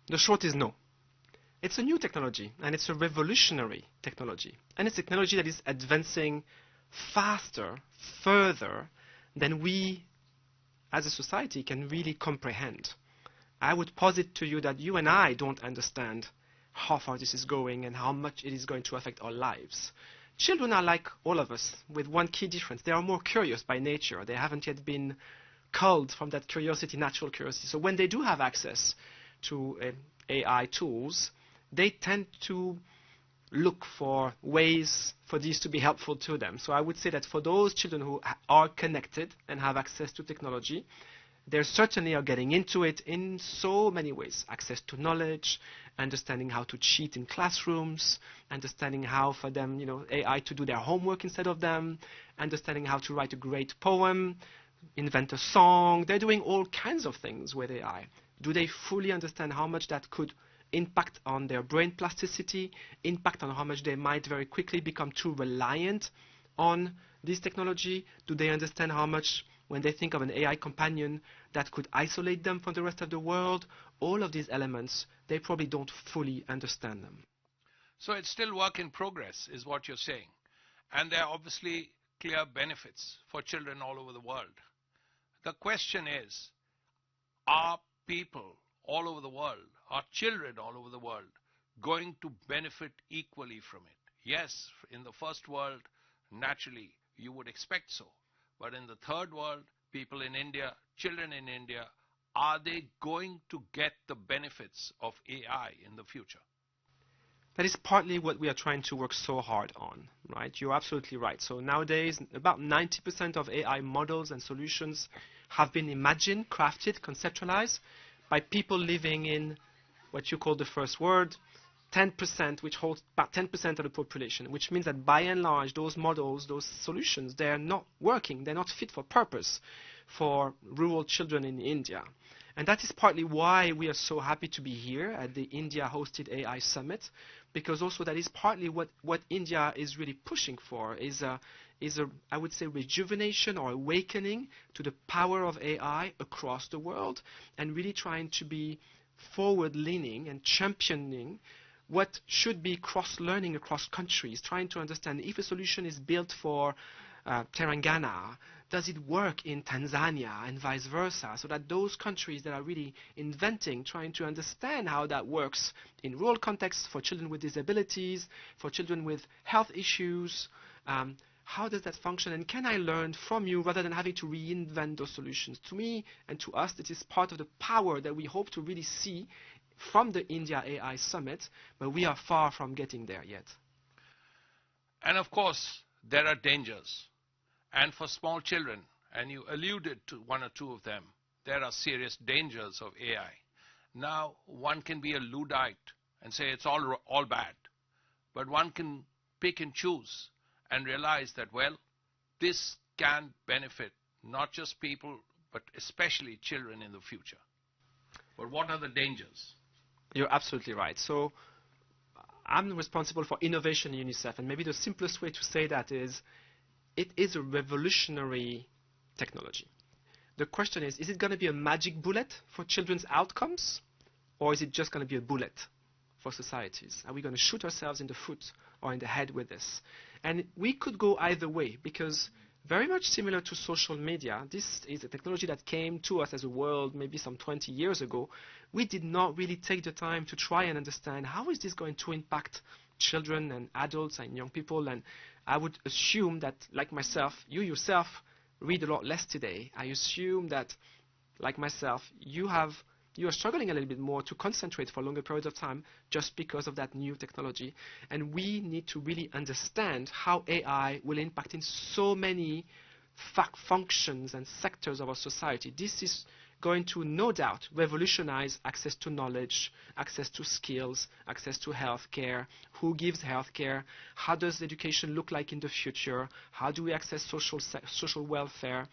The short is no. It's a new technology, and it's a revolutionary technology. And it's technology that is advancing faster, further than we as a society can really comprehend. I would posit to you that you and I don't understand how far this is going and how much it is going to affect our lives. Children are like all of us, with one key difference. They are more curious by nature. They haven't yet been culled from that curiosity, natural curiosity. So when they do have access to AI tools, they tend to look for ways for these to be helpful to them. So I would say that for those children who are connected and have access to technology, they certainly are getting into it in so many ways. Access to knowledge, understanding how to cheat in classrooms, understanding how for them, AI to do their homework instead of them, understanding how to write a great poem, invent a song. They're doing all kinds of things with AI. Do they fully understand how much that could impact on their brain plasticity, impact on how much they might very quickly become too reliant on this technology? Do they understand how much, when they think of an AI companion, that could isolate them from the rest of the world? All of these elements, they probably don't fully understand them. So it's still work in progress, is what you're saying. And there are obviously clear benefits for children all over the world. The question is, are people all over the world, are children all over the world going to benefit equally from it? Yes, in the first world, naturally, you would expect so. But in the third world, people in India, children in India, are they going to get the benefits of AI in the future? That is partly what we are trying to work so hard on, right? You're absolutely right. So nowadays, about 90% of AI models and solutions have been imagined, crafted, conceptualized by people living in what you call the first world, 10%, which holds about 10% of the population, which means that by and large, those models, those solutions, they're not working, they're not fit for purpose for rural children in India. And that is partly why we are so happy to be here at the India-hosted AI Summit, because also that is partly what India is really pushing for, is a, I would say, rejuvenation or awakening to the power of AI across the world, and really trying to be forward-leaning and championing what should be cross-learning across countries, trying to understand if a solution is built for Telangana, does it work in Tanzania and vice versa, so that those countries that are really inventing, trying to understand how that works in rural contexts for children with disabilities, for children with health issues, how does that function, and can I learn from you rather than having to reinvent those solutions? To me and to us, this is part of the power that we hope to really see from the India AI Summit, but we are far from getting there yet. And of course, there are dangers. And for small children, and you alluded to one or two of them, there are serious dangers of AI. Now, one can be a Luddite and say it's all bad, but one can pick and choose and realize that, well, this can benefit not just people, but especially children in the future. But what are the dangers? You're absolutely right. So I'm responsible for innovation in UNICEF, and maybe the simplest way to say that is it is a revolutionary technology. The question is it going to be a magic bullet for children's outcomes, or is it just going to be a bullet for societies? Are we going to shoot ourselves in the foot or in the head with this? And we could go either way, because very much similar to social media, this is a technology that came to us as a world maybe some 20 years ago. We did not really take the time to try and understand how is this going to impact children and adults and young people. And I would assume that, like myself, you yourself read a lot less today. I assume that, like myself, you are struggling a little bit more to concentrate for longer periods of time just because of that new technology. And we need to really understand how AI will impact in so many functions and sectors of our society. This is going to, no doubt, revolutionize access to knowledge, access to skills, access to healthcare. Who gives healthcare? How does education look like in the future? How do we access social welfare?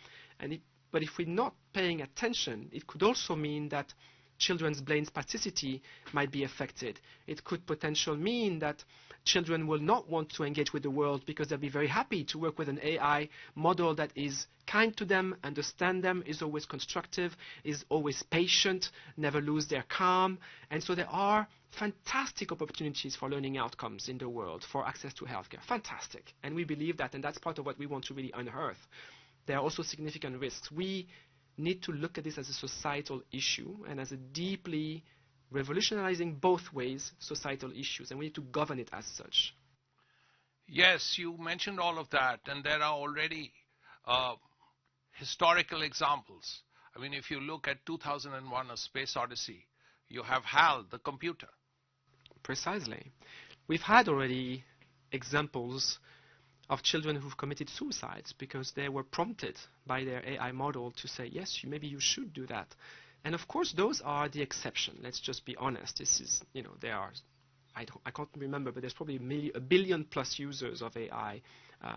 But if we're not paying attention, it could also mean that children's brain plasticity might be affected. It could potentially mean that children will not want to engage with the world because they'll be very happy to work with an AI model that is kind to them, understand them, is always constructive, is always patient, never lose their calm. And so there are fantastic opportunities for learning outcomes in the world, for access to healthcare. Fantastic. And we believe that, and that's part of what we want to really unearth. There are also significant risks. We need to look at this as a societal issue and as a deeply revolutionizing both ways societal issues, and we need to govern it as such. Yes, you mentioned all of that, and there are already historical examples. I mean, if you look at 2001, A Space Odyssey, you have HAL, the computer. Precisely. We've had already examples of children who've committed suicides because they were prompted by their AI model to say, yes, maybe you should do that. And of course, those are the exception. Let's just be honest. This is, there are, I can't remember, but there's probably a billion plus users of AI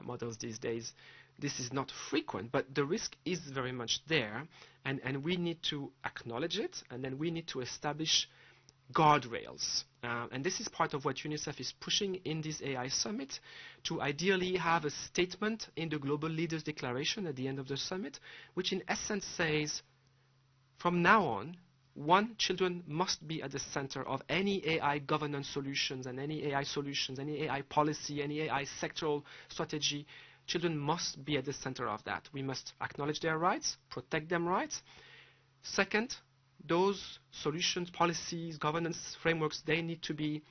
models these days. This is not frequent, but the risk is very much there. And we need to acknowledge it, and then we need to establish guardrails. And this is part of what UNICEF is pushing in this AI summit, to ideally have a statement in the Global Leaders Declaration at the end of the summit, which in essence says, from now on, children must be at the center of any AI governance solutions and any AI solutions, any AI policy, any AI sectoral strategy. Children must be at the center of that. We must acknowledge their rights, protect their rights. Second, those solutions, policies, governance frameworks, they need to be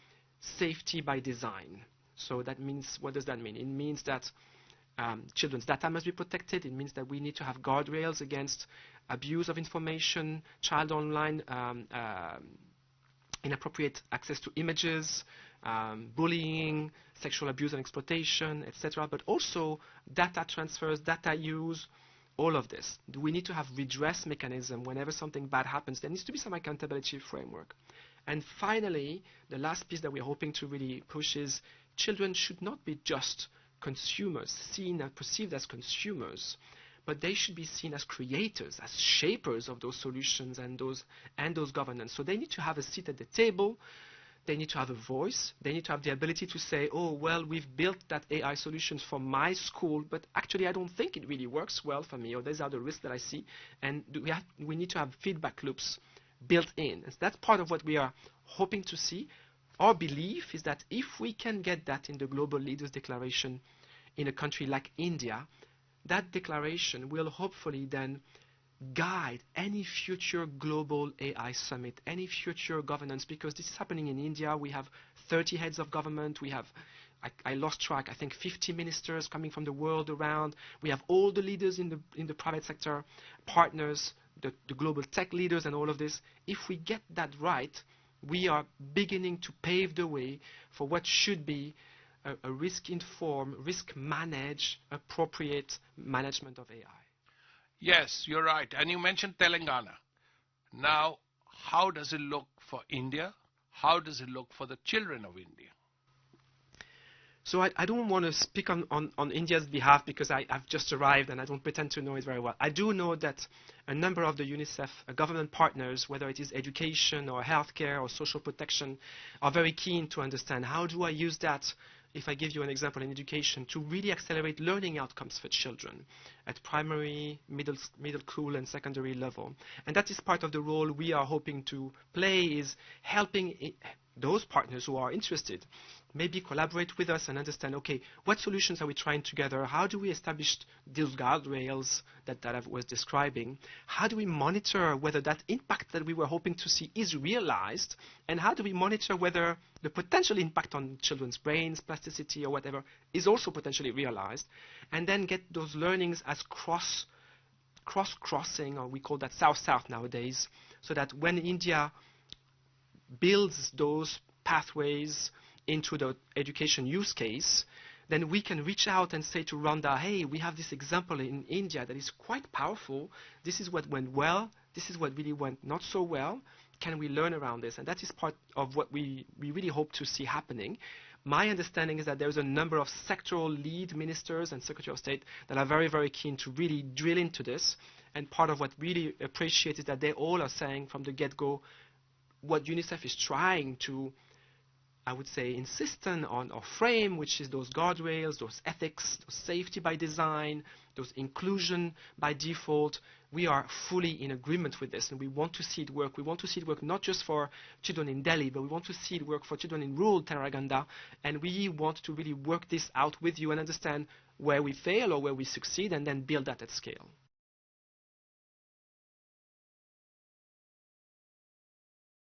safety by design. So that means, what does that mean? It means that children's data must be protected. It means that we need to have guardrails against abuse of information, child online, inappropriate access to images, bullying, sexual abuse and exploitation, etc. But also data transfers, data use, all of this. We need to have redress mechanism whenever something bad happens. There needs to be some accountability framework. And finally, the last piece that we're hoping to really push is children should not be just consumers, seen and perceived as consumers, but they should be seen as creators, as shapers of those solutions and those governance. So they need to have a seat at the table. They need to have a voice. They need to have the ability to say, oh, well, we've built that AI solutions for my school, but actually I don't think it really works well for me, or these are the risks that I see. And we need to have feedback loops built in. And that's part of what we are hoping to see. Our belief is that if we can get that in the Global Leaders Declaration in a country like India, that declaration will hopefully then guide any future global AI summit, any future governance, because this is happening in India. We have 30 heads of government. We have, I lost track, I think 50 ministers coming from the world around. We have all the leaders in the private sector, partners, the global tech leaders and all of this. If we get that right, we are beginning to pave the way for what should be a risk-informed, risk-managed, appropriate management of AI. Yes, you're right. And you mentioned Telangana. Now, how does it look for India? How does it look for the children of India? So I don't want to speak on India's behalf because I've just arrived and I don't pretend to know it very well. I do know that a number of the UNICEF government partners, whether it is education or healthcare or social protection, are very keen to understand how do I use that, if I give you an example in education, to really accelerate learning outcomes for children at primary, middle school and secondary level. And that is part of the role we are hoping to play, is helping those partners who are interested maybe collaborate with us and understand, okay, what solutions are we trying together? How do we establish those guardrails that I was describing? How do we monitor whether that impact that we were hoping to see is realized? And how do we monitor whether the potential impact on children's brains, plasticity or whatever, is also potentially realized? And then get those learnings as cross-crossing, or we call that South-South nowadays, so that when India builds those pathways into the education use case, then we can reach out and say to Rhonda, hey, we have this example in India that is quite powerful. This is what went well. This is what really went not so well. Can we learn around this? And that is part of what we really hope to see happening. My understanding is that there's a number of sectoral lead ministers and Secretary of State that are very, very keen to really drill into this And part of what really appreciate is that they all are saying from the get-go what UNICEF is trying to, I would say, insist on or frame, which is those guardrails, those ethics, those safety by design, those inclusion by default. We are fully in agreement with this, and we want to see it work. We want to see it work not just for children in Delhi, but we want to see it work for children in rural Tarraganda, and we want to really work this out with you and understand where we fail or where we succeed, and then build that at scale.